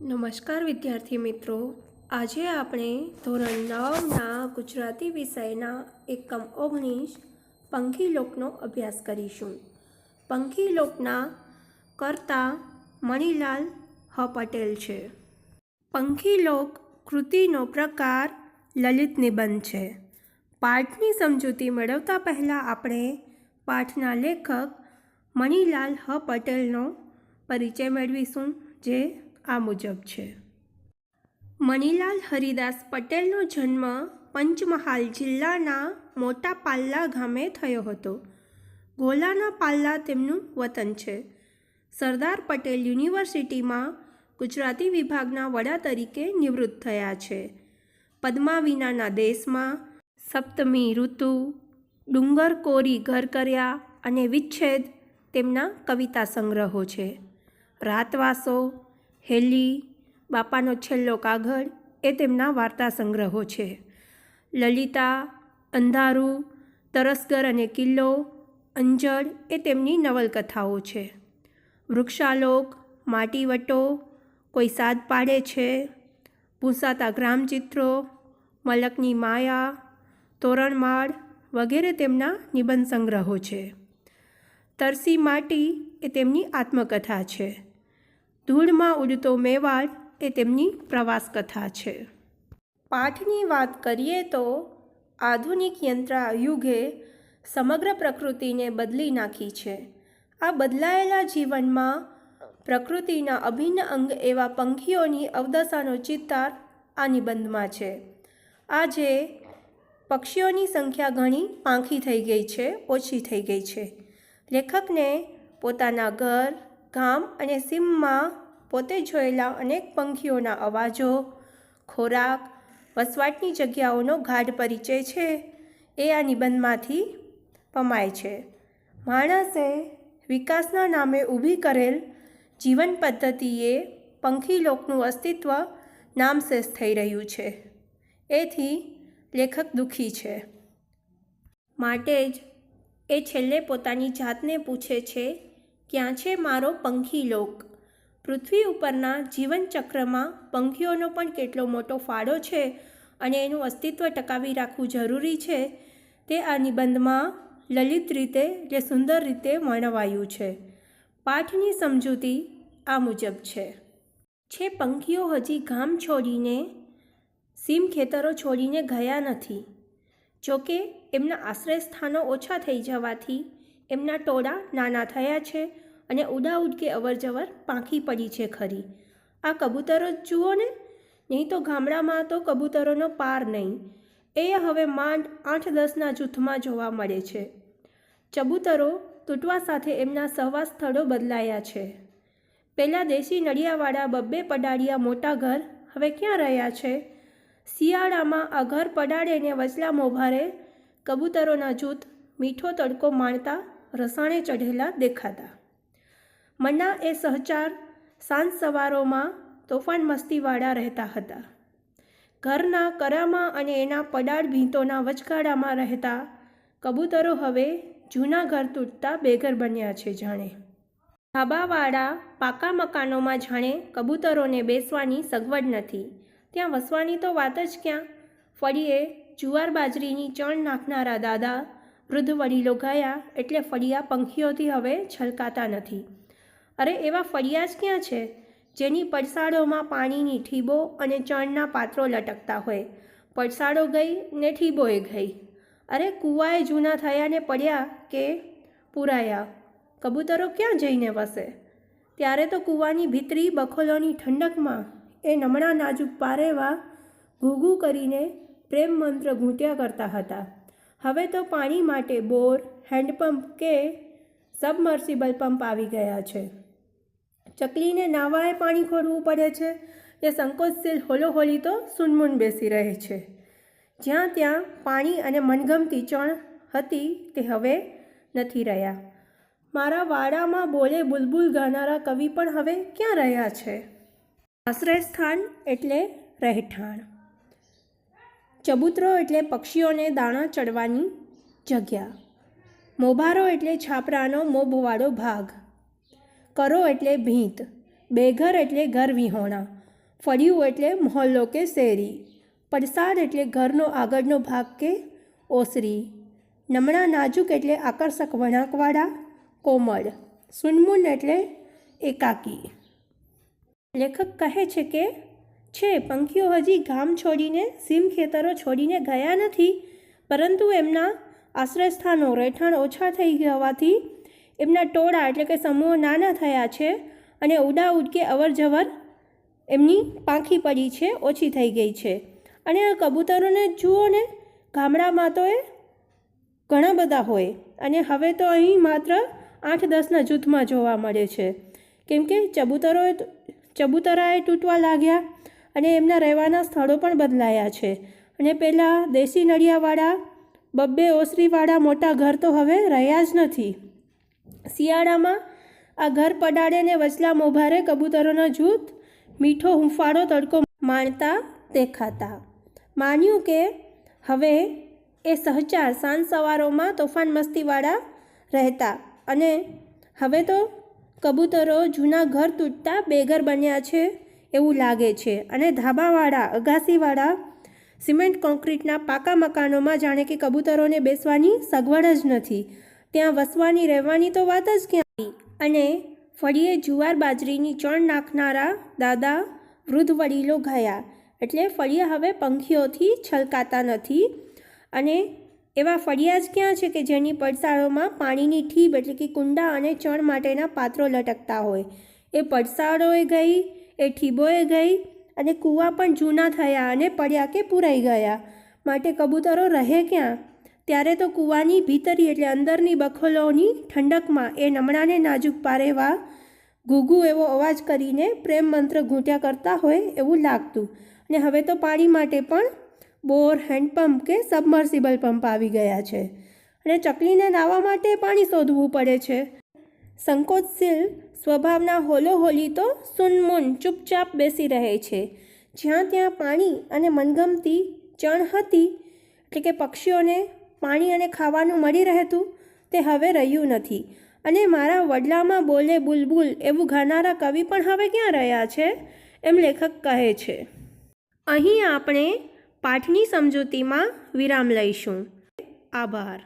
નમસ્કાર વિદ્યાર્થી મિત્રો, આજે આપણે ધોરણ 9ના ગુજરાતી વિષયના એકમ 19 પંખીલોકનો અભ્યાસ કરીશું. પંખીલોકના કર્તા મણિલાલ હ પટેલ છે. પંખીલોક કૃતિનો પ્રકાર લલિત નિબંધ છે. પાઠની સમજૂતી મેળવતા પહેલાં આપણે પાઠના લેખક મણિલાલ હ પટેલનો પરિચય મેળવીશું, જે આ મુજબ છે. મણિલાલ હરિદાસ પટેલનો જન્મ પંચમહાલ જિલ્લાના મોટા પાલ્લા ગામે થયો હતો. ગોલાના પાલ્લા તેમનું વતન છે. સરદાર પટેલ યુનિવર્સિટીમાં ગુજરાતી વિભાગના વડા તરીકે નિવૃત્ત થયા છે. પદ્મા વિનાના દેશમાં, સપ્તમી ઋતુ, ડુંગર કોરી ઘર કર્યા અને વિચ્છેદ તેમના કવિતા સંગ્રહો છે. રાતવાસો, હેલી, બાપાનો છેલ્લો કાગળ એ તેમના વાર્તા સંગ્રહો છે. લલિતા, અંધારું, તરસગર અને કિલ્લો, અંજળ એ તેમની નવલકથાઓ છે. વૃક્ષાલોક, માટીવટો, કોઈ સાદ પાડે છે, ભૂંસાતા ગ્રામચિત્રો, મલકની માયા, તોરણમાળ વગેરે તેમના નિબંધ સંગ્રહો છે. તરસી માટી એ તેમની આત્મકથા છે. ધૂળમાં ઉડતો મેવાડ એ તેમની પ્રવાસ કથા છે. પાઠની વાત કરીએ તો આધુનિક યંત્ર યુગે સમગ્ર પ્રકૃતિને બદલી નાખી છે. આ બદલાયેલા જીવનમાં પ્રકૃતિના અભિન્ન અંગ એવા પંખીઓની અવદશાનો ચિતાર આ નિબંધમાં છે. આજે પક્ષીઓની સંખ્યા ઘણી પાંખી થઈ ગઈ છે, ઓછી થઈ ગઈ છે. લેખકને પોતાના ઘર, ગામ અને સીમમાં પોતે જોયેલા અનેક પંખીઓના અવાજો, ખોરાક, વસવાટની જગ્યાઓનો ગાઢ પરિચય છે એ આ નિબંધમાંથી પમાય છે. માણસે વિકાસના નામે ઊભી કરેલ જીવન પદ્ધતિએ પંખીલોકનું અસ્તિત્વ નામશેષ થઈ રહ્યું છે. એથી લેખક દુઃખી છે. માટે જ એ છેલ્લે પોતાની જાતને પૂછે છે, ક્યાં છે મારો પંખીલોક? પૃથ્વી ઉપરના જીવનચક્રમાં પંખીઓનો પણ કેટલો મોટો ફાળો છે અને એનું અસ્તિત્વ ટકાવી રાખવું જરૂરી છે તે આ નિબંધમાં લલિત રીતે એટલે સુંદર રીતે વર્ણવાયું છે. પાઠની સમજૂતી આ મુજબ છે. પંખીઓ હજી ગામ છોડીને, સીમ ખેતરો છોડીને ગયા નથી. જોકે એમના આશ્રય સ્થાનો ઓછા થઈ જવાથી એમના ટોળા નાના થયા છે અને ઉડાઉડ કે અવરજવર પાંખી પડી છે ખરી. આ કબૂતરો જ જુઓ ને, નહીં તો ગામડામાં તો કબૂતરોનો પાર નહીં. એ હવે માંડ 8-10ના જૂથમાં જોવા મળે છે. ચબૂતરો તૂટવા સાથે એમના સહવાસ સ્થળો બદલાયા છે. પહેલાં દેશી નળિયાવાળા 2 પડાળિયા મોટા ઘર હવે ક્યાં રહ્યા છે? શિયાળામાં આ ઘર પડાળેને વચલા મોભારે કબૂતરોના જૂથ મીઠો તડકો માણતા રસાણે ચઢેલા દેખાતા. મન્ના એ સહચાર સાંજ સવારોમાં તોફાન મસ્તીવાળા રહેતા હતા. ઘરના કરામાં અને એના પડાળ ભીંતોના વચગાળામાં રહેતા કબૂતરો હવે જૂના ઘર તૂટતા બેઘર બન્યા છે. જાણે ધાબાવાળા પાકા મકાનોમાં જાણે કબૂતરોને બેસવાની સગવડ નથી. ત્યાં વસવાની તો વાત જ ક્યાં? ફળીએ જુવાર બાજરીની ચણ નાખનારા દાદા, વૃદ્ધ વડીલો ગયા એટલે ફળિયા પંખીઓથી હવે છલકાતા નથી. અરે એવા ફળિયા જ ક્યાં છે જેની પડસાળોમાં પાણીની ઠીબો અને ચણના પાત્રો લટકતા હોય? પડસાળો ગઈ ને ઠીબોએ ગઈ. અરે કૂવાએ જૂના થયા ને પડ્યા કે પૂરાયા. કબૂતરો ક્યાં જઈને વસે? ત્યારે તો કૂવાની ભીતરી બખોલોની ઠંડકમાં એ નમણા નાજુક પારેવા ઘૂઘૂ કરીને પ્રેમ મંત્ર ઘૂંટ્યા કરતા હતા. હવે તો પાણી માટે બોર, હેન્ડપંપ કે સબમર્સિબલ પંપ આવી ગયા છે. ચકલીને નાવાએ પાણી ખોરવું પડે છે એ સંકોચશીલ હોલોહોલી તો સૂનમૂન બેસી રહે છે. જ્યાં ત્યાં પાણી અને મનગમતી ચણ હતી તે હવે નથી રહ્યા. મારા વાડામાં બોલે બુલબુલ ગાનારા કવિ પણ હવે ક્યાં રહ્યા છે? આશ્રય સ્થાન એટલે રહેઠાણ. ચબૂતરો એટલે પક્ષીઓને દાણા ચડવાની જગ્યા. મોભારો એટલે છાપરાનો મોભવાળો ભાગ. કરો એટલે ભીંત, બેઘર એટલે ઘર વિહોણા, ફળિયું એટલે મહોલ્લો કે શેરી. પડસાર એટલે ઘરનો આગળનો ભાગ કે ઓસરી. નમણા નાજુક એટલે આકર્ષક વળાંકવાળા, કોમળ. સુનમુન એટલે એકાકી. લેખક કહે છે કે પંખીઓ હજી ગામ છોડીને, સીમ ખેતરો છોડીને ગયા નથી, પરંતુ એમના આશ્રયસ્થાનો, રહેઠાણ ઓછા થઈ હોવાથી એમના ટોળા એટલે કે સમૂહો નાના થયા છે અને ઉડાઉડ કે અવરજવર એમની પાંખી પડી છે, ઓછી થઈ ગઈ છે. અને આ કબૂતરોને જુઓ ને, ગામડામાં તો એ ઘણા બધા હોય અને હવે તો અહીં માત્ર 8-10ના જૂથમાં જોવા મળે છે, કેમ કે ચબૂતરાએ તૂટવા લાગ્યા અને એમના રહેવાના સ્થળો પણ બદલાયા છે. અને પહેલાં દેશી નળિયાવાળા 2-2 ઓસરીવાળા મોટા ઘર તો હવે રહ્યા જ નથી. શિયાળામાં આ ઘર પડાડે ને વચલા મોભારે કબૂતરોના જૂથ મીઠો હૂંફાળો તડકો માણતા દેખાતા. માન્યું કે હવે એ સહચાર સાંજ સવારોમાં તોફાન મસ્તીવાળા રહેતા અને હવે તો કબૂતરો જૂના ઘર તૂટતા બેઘર બન્યા છે એવું લાગે છે. અને ધાબાવાળા, અગાસીવાળા સિમેન્ટ કોન્ક્રીટના પાકા મકાનોમાં જાણે કે કબૂતરોને બેસવાની સગવડ જ નથી. ત્યાં વસવાની, રહેવાની તો વાત જ ક્યાં. અને ફળીએ જુવાર બાજરીની ચણ નાખનારા દાદા, વૃદ્ધ વડીલો ગયા. એટલે ફળિયા હવે પંખીઓથી છલકાતા નથી. અને એવા ફળિયા જ ક્યાં છે કે જેની પડસાળોમાં પાણીની ઠીબ એટલે કે કુંડા અને ચણ માટેના પાત્રો લટકતા હોય. એ પડસાળોએ ગઈ, એ ઠીબોએ ગઈ અને કૂવા પણ જૂના થયા અને પડ્યા કે પૂરાઈ ગયા. માટે કબૂતરો રહે ક્યાં? ત્યારે તો કૂવાની ભીતરી એટલે અંદરની બખોલોની ઠંડકમાં એ નમણાને નાજુક પારેવા ઘૂઘુ એવો અવાજ કરીને પ્રેમ મંત્ર ઘૂંટ્યા કરતા હોય એવું લાગતું. અને હવે તો પાણી માટે પણ બોર, હેન્ડપંપ કે સબમર્સિબલ પંપ આવી ગયા છે અને ચકલીને નાહવા માટે પાણી શોધવું પડે છે. સંકોચશીલ સ્વભાવના હોલોહોલી તો સુનમુન ચૂપચાપ બેસી રહે છે. જ્યાં ત્યાં પાણી અને મનગમતી ચણ હતી એટલે કે પક્ષીઓને પાણી અને ખાવાનું મળી રહેતું, તે હવે રહ્યું નથી. અને મારા વડલામાં બોલે બુલબુલ એવું ગાનારા કવિ પણ હવે ક્યાં રહ્યા છે, એમ લેખક કહે છે. અહીં આપણે પાઠની સમજૂતીમાં વિરામ લઈશું. આભાર.